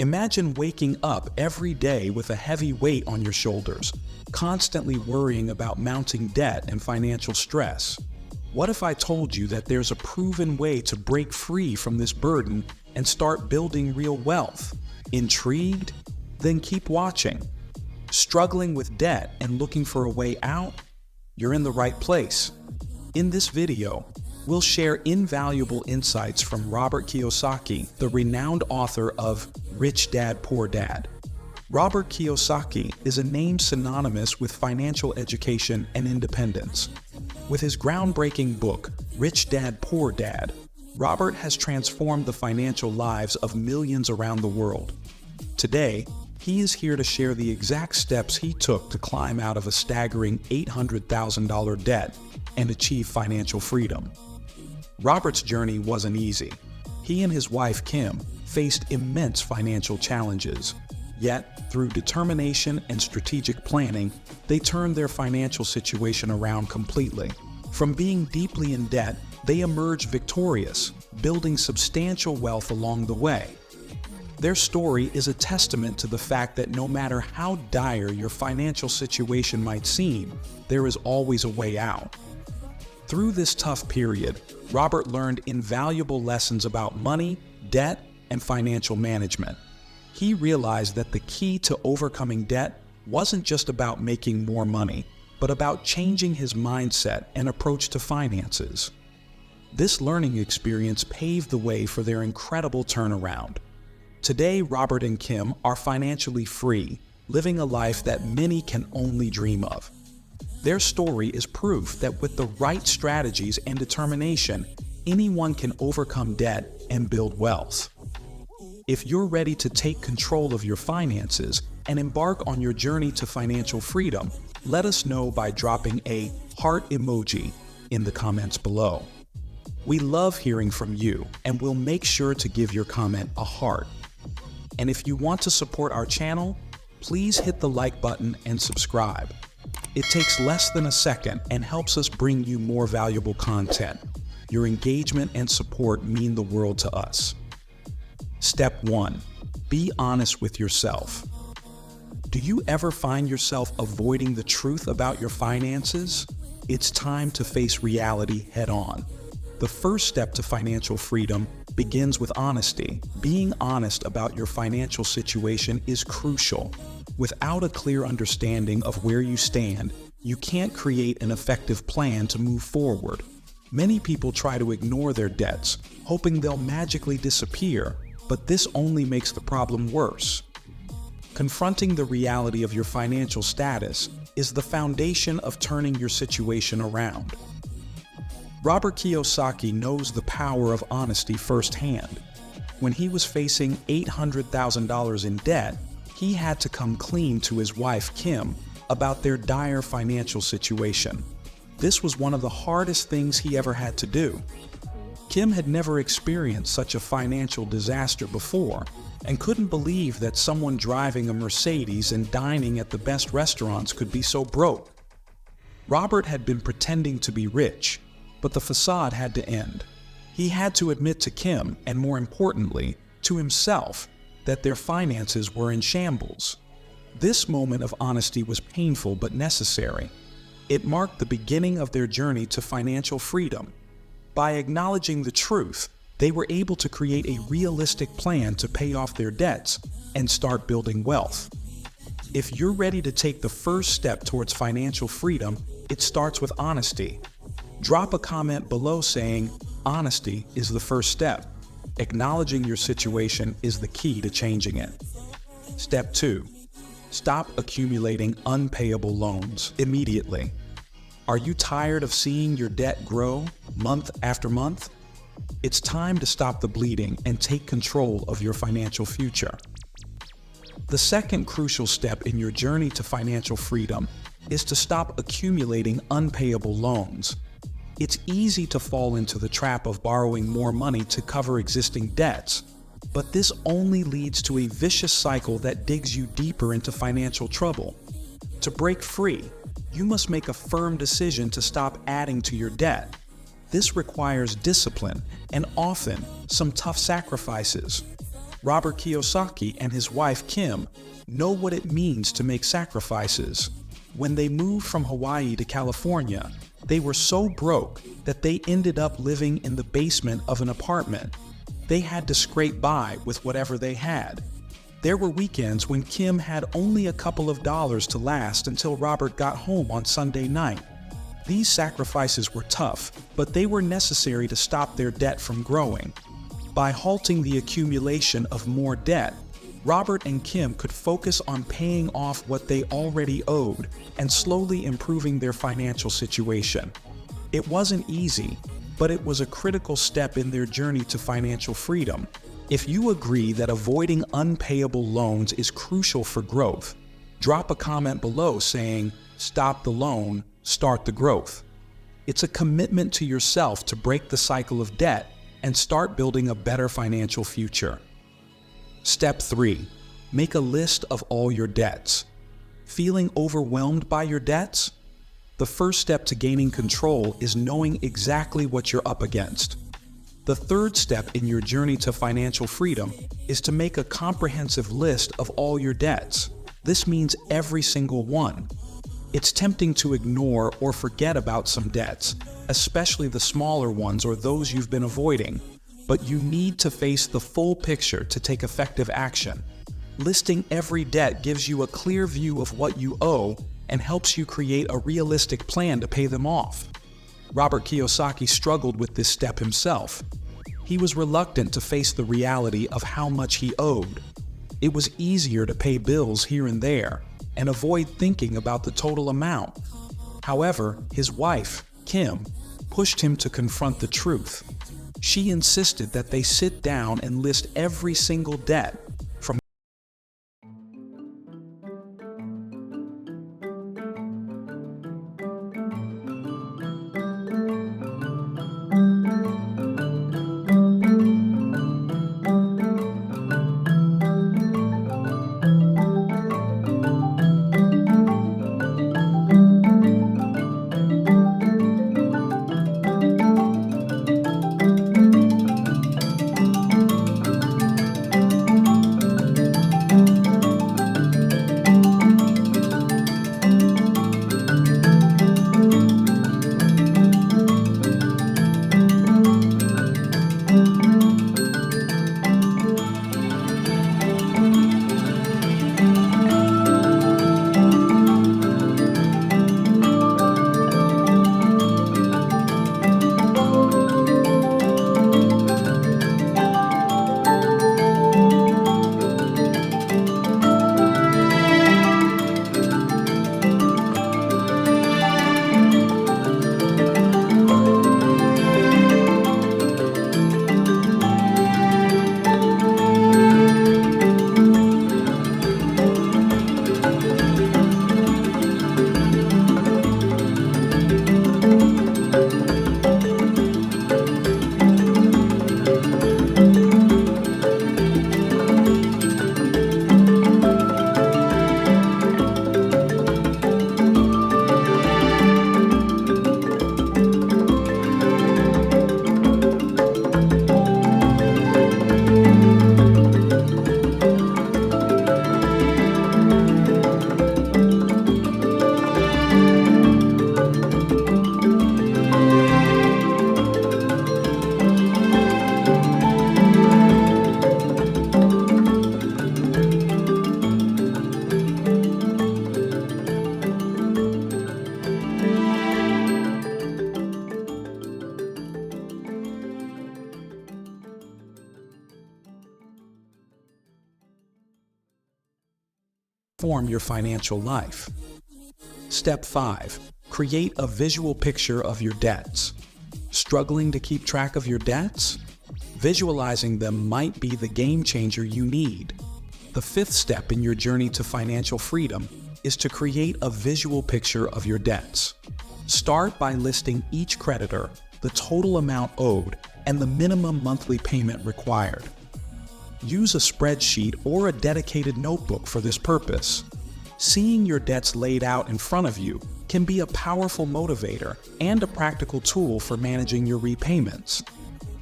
Imagine waking up every day with a heavy weight on your shoulders, constantly worrying about mounting debt and financial stress. What if I told you that there's a proven way to break free from this burden and start building real wealth? Intrigued? Then keep watching. Struggling with debt and looking for a way out? You're in the right place. In this video, we'll share invaluable insights from Robert Kiyosaki, the renowned author of Rich Dad, Poor Dad. Robert Kiyosaki is a name synonymous with financial education and independence. With his groundbreaking book, Rich Dad, Poor Dad, Robert has transformed the financial lives of millions around the world. Today, he is here to share the exact steps he took to climb out of a staggering $800,000 debt and achieve financial freedom. Robert's journey wasn't easy. He and his wife, Kim, faced immense financial challenges. Yet, through determination and strategic planning, they turned their financial situation around completely. From being deeply in debt, they emerged victorious, building substantial wealth along the way. Their story is a testament to the fact that no matter how dire your financial situation might seem, there is always a way out. Through this tough period, Robert learned invaluable lessons about money, debt, and financial management. He realized that the key to overcoming debt wasn't just about making more money, but about changing his mindset and approach to finances. This learning experience paved the way for their incredible turnaround. Today, Robert and Kim are financially free, living a life that many can only dream of. Their story is proof that with the right strategies and determination, anyone can overcome debt and build wealth. If you're ready to take control of your finances and embark on your journey to financial freedom, let us know by dropping a heart emoji in the comments below. We love hearing from you, and we'll make sure to give your comment a heart. And if you want to support our channel, please hit the like button and subscribe. It takes less than a second and helps us bring you more valuable content. Your engagement and support mean the world to us. Step 1. Be honest with yourself. Do you ever find yourself avoiding the truth about your finances? It's time to face reality head-on. The first step to financial freedom begins with honesty. Being honest about your financial situation is crucial. Without a clear understanding of where you stand, you can't create an effective plan to move forward. Many people try to ignore their debts, hoping they'll magically disappear, but this only makes the problem worse. Confronting the reality of your financial status is the foundation of turning your situation around. Robert Kiyosaki knows the power of honesty firsthand. When he was facing $800,000 in debt, he had to come clean to his wife, Kim, about their dire financial situation. This was one of the hardest things he ever had to do. Kim had never experienced such a financial disaster before and couldn't believe that someone driving a Mercedes and dining at the best restaurants could be so broke. Robert had been pretending to be rich, but the facade had to end. He had to admit to Kim, and more importantly, to himself, that their finances were in shambles. This moment of honesty was painful but necessary. It marked the beginning of their journey to financial freedom. By acknowledging the truth, they were able to create a realistic plan to pay off their debts and start building wealth. If you're ready to take the first step towards financial freedom, it starts with honesty. Drop a comment below saying, "Honesty is the first step." Acknowledging your situation is the key to changing it. Step 2. Stop accumulating unpayable loans immediately. Are you tired of seeing your debt grow month after month? It's time to stop the bleeding and take control of your financial future. The second crucial step in your journey to financial freedom is to stop accumulating unpayable loans. It's easy to fall into the trap of borrowing more money to cover existing debts, but this only leads to a vicious cycle that digs you deeper into financial trouble. To break free, you must make a firm decision to stop adding to your debt. This requires discipline and often some tough sacrifices. Robert Kiyosaki and his wife Kim know what it means to make sacrifices. When they moved from Hawaii to California, they were so broke that they ended up living in the basement of an apartment. They had to scrape by with whatever they had. There were weekends when Kim had only a couple of dollars to last until Robert got home on Sunday night. These sacrifices were tough, but they were necessary to stop their debt from growing. By halting the accumulation of more debt, Robert and Kim could focus on paying off what they already owed and slowly improving their financial situation. It wasn't easy, but it was a critical step in their journey to financial freedom. If you agree that avoiding unpayable loans is crucial for growth, drop a comment below saying, "Stop the loan, start the growth." It's a commitment to yourself to break the cycle of debt and start building a better financial future. Step 3. Make a list of all your debts. Feeling overwhelmed by your debts? The first step to gaining control is knowing exactly what you're up against. The third step in your journey to financial freedom is to make a comprehensive list of all your debts. This means every single one. It's tempting to ignore or forget about some debts, especially the smaller ones or those you've been avoiding, but you need to face the full picture to take effective action. Listing every debt gives you a clear view of what you owe and helps you create a realistic plan to pay them off. Robert Kiyosaki struggled with this step himself. He was reluctant to face the reality of how much he owed. It was easier to pay bills here and there and avoid thinking about the total amount. However, his wife, Kim, pushed him to confront the truth. She insisted that they sit down and list every single debt, from form your financial life. Step 5. Create a visual picture of your debts. Struggling to keep track of your debts? Visualizing them might be the game changer you need. The fifth step in your journey to financial freedom is to create a visual picture of your debts. Start by listing each creditor, the total amount owed, and the minimum monthly payment required. Use a spreadsheet or a dedicated notebook for this purpose. Seeing your debts laid out in front of you can be a powerful motivator and a practical tool for managing your repayments.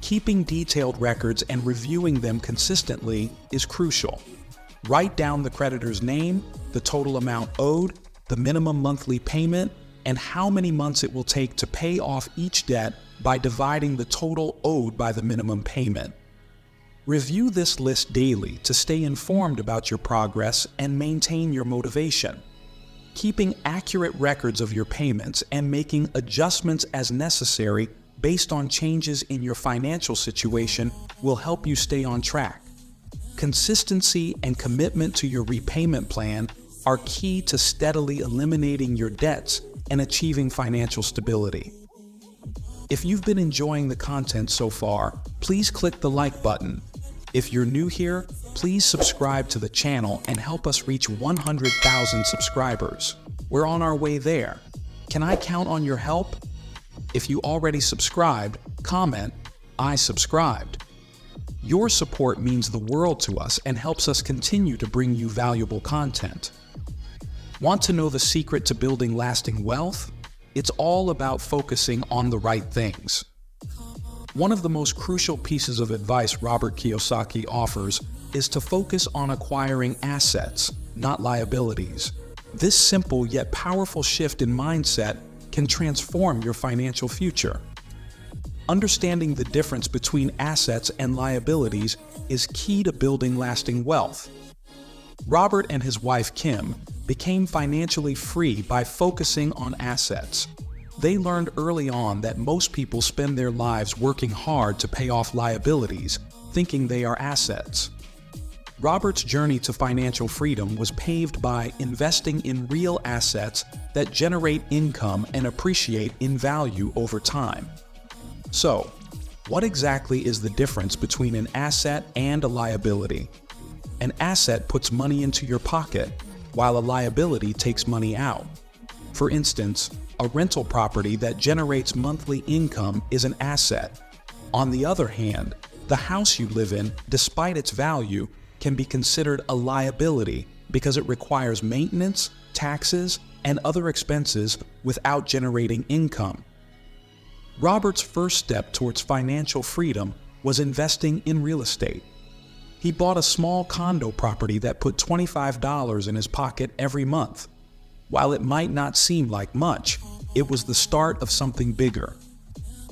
Keeping detailed records and reviewing them consistently is crucial. Write down the creditor's name, the total amount owed, the minimum monthly payment, and how many months it will take to pay off each debt by dividing the total owed by the minimum payment. Review this list daily to stay informed about your progress and maintain your motivation. Keeping accurate records of your payments and making adjustments as necessary based on changes in your financial situation will help you stay on track. Consistency and commitment to your repayment plan are key to steadily eliminating your debts and achieving financial stability. If you've been enjoying the content so far, please click the like button. If you're new here, please subscribe to the channel and help us reach 100,000 subscribers. We're on our way there. Can I count on your help? If you already subscribed, comment, "I subscribed." Your support means the world to us and helps us continue to bring you valuable content. Want to know the secret to building lasting wealth? It's all about focusing on the right things. One of the most crucial pieces of advice Robert Kiyosaki offers is to focus on acquiring assets, not liabilities. This simple yet powerful shift in mindset can transform your financial future. Understanding the difference between assets and liabilities is key to building lasting wealth. Robert and his wife Kim became financially free by focusing on assets. They learned early on that most people spend their lives working hard to pay off liabilities, thinking they are assets. Robert's journey to financial freedom was paved by investing in real assets that generate income and appreciate in value over time. So, what exactly is the difference between an asset and a liability? An asset puts money into your pocket, while a liability takes money out. For instance, a rental property that generates monthly income is an asset. On the other hand, the house you live in, despite its value, can be considered a liability because it requires maintenance, taxes, and other expenses without generating income. Robert's first step towards financial freedom was investing in real estate. He bought a small condo property that put $25 in his pocket every month. While it might not seem like much, it was the start of something bigger.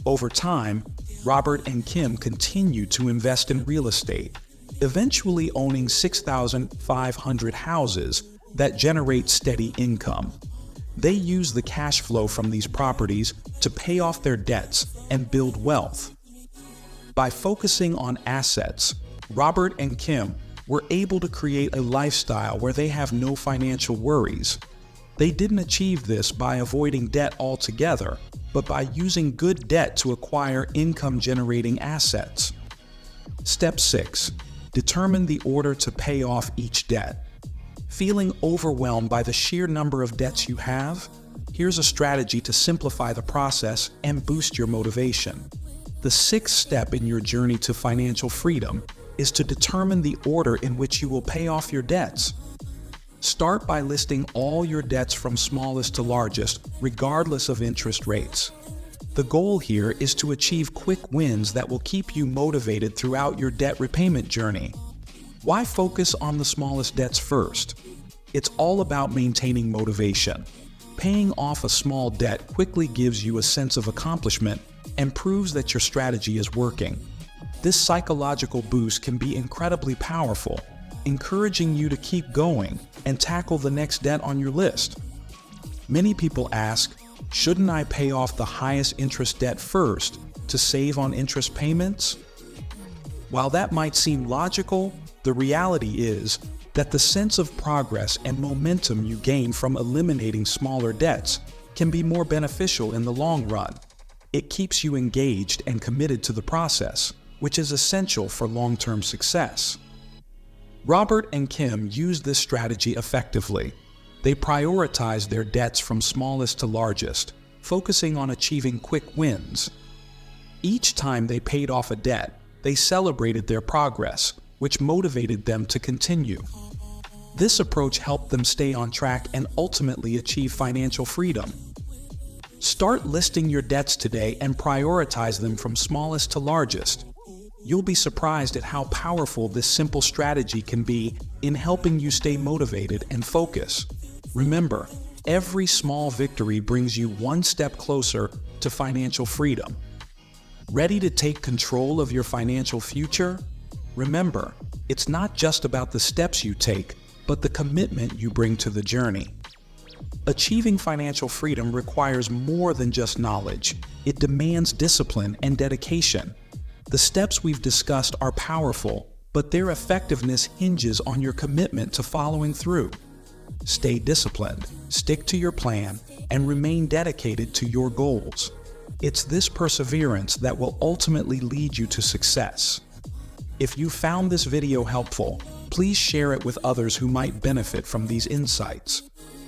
Over time, Robert and Kim continued to invest in real estate, eventually owning 6,500 houses that generate steady income. They use the cash flow from these properties to pay off their debts and build wealth. By focusing on assets, Robert and Kim were able to create a lifestyle where they have no financial worries. They didn't achieve this by avoiding debt altogether, but by using good debt to acquire income-generating assets. Step 6. Determine the order to pay off each debt. Feeling overwhelmed by the sheer number of debts you have? Here's a strategy to simplify the process and boost your motivation. The sixth step in your journey to financial freedom is to determine the order in which you will pay off your debts. Start by listing all your debts from smallest to largest, regardless of interest rates. The goal here is to achieve quick wins that will keep you motivated throughout your debt repayment journey. Why focus on the smallest debts first? It's all about maintaining motivation. Paying off a small debt quickly gives you a sense of accomplishment and proves that your strategy is working. This psychological boost can be incredibly powerful, encouraging you to keep going and tackle the next debt on your list. Many people ask, shouldn't I pay off the highest interest debt first to save on interest payments? While that might seem logical, the reality is that the sense of progress and momentum you gain from eliminating smaller debts can be more beneficial in the long run. It keeps you engaged and committed to the process, which is essential for long-term success. Robert and Kim used this strategy effectively. They prioritized their debts from smallest to largest, focusing on achieving quick wins. Each time they paid off a debt, they celebrated their progress, which motivated them to continue. This approach helped them stay on track and ultimately achieve financial freedom. Start listing your debts today and prioritize them from smallest to largest. You'll be surprised at how powerful this simple strategy can be in helping you stay motivated and focused. Remember, every small victory brings you one step closer to financial freedom. Ready to take control of your financial future? Remember, it's not just about the steps you take, but the commitment you bring to the journey. Achieving financial freedom requires more than just knowledge. It demands discipline and dedication. The steps we've discussed are powerful, but their effectiveness hinges on your commitment to following through. Stay disciplined, stick to your plan, and remain dedicated to your goals. It's this perseverance that will ultimately lead you to success. If you found this video helpful, please share it with others who might benefit from these insights.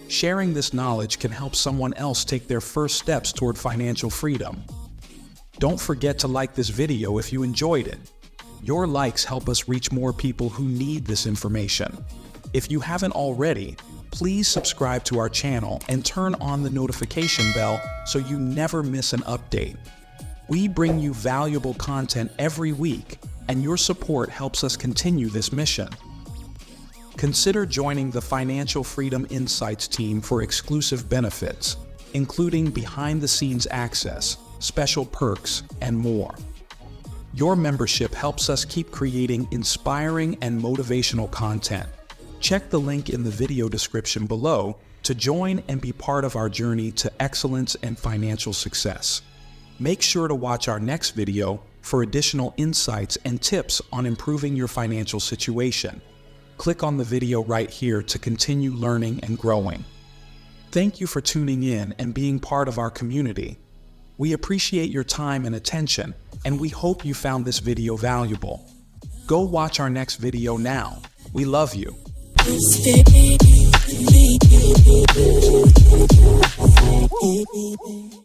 Sharing this knowledge can help someone else take their first steps toward financial freedom. Don't forget to like this video if you enjoyed it. Your likes help us reach more people who need this information. If you haven't already, please subscribe to our channel and turn on the notification bell so you never miss an update. We bring you valuable content every week, and your support helps us continue this mission. Consider joining the Financial Freedom Insights team for exclusive benefits, including behind-the-scenes access, special perks, and more. Your membership helps us keep creating inspiring and motivational content. Check the link in the video description below to join and be part of our journey to excellence and financial success. Make sure to watch our next video for additional insights and tips on improving your financial situation. Click on the video right here to continue learning and growing. Thank you for tuning in and being part of our community. We appreciate your time and attention, and we hope you found this video valuable. Go watch our next video now. We love you.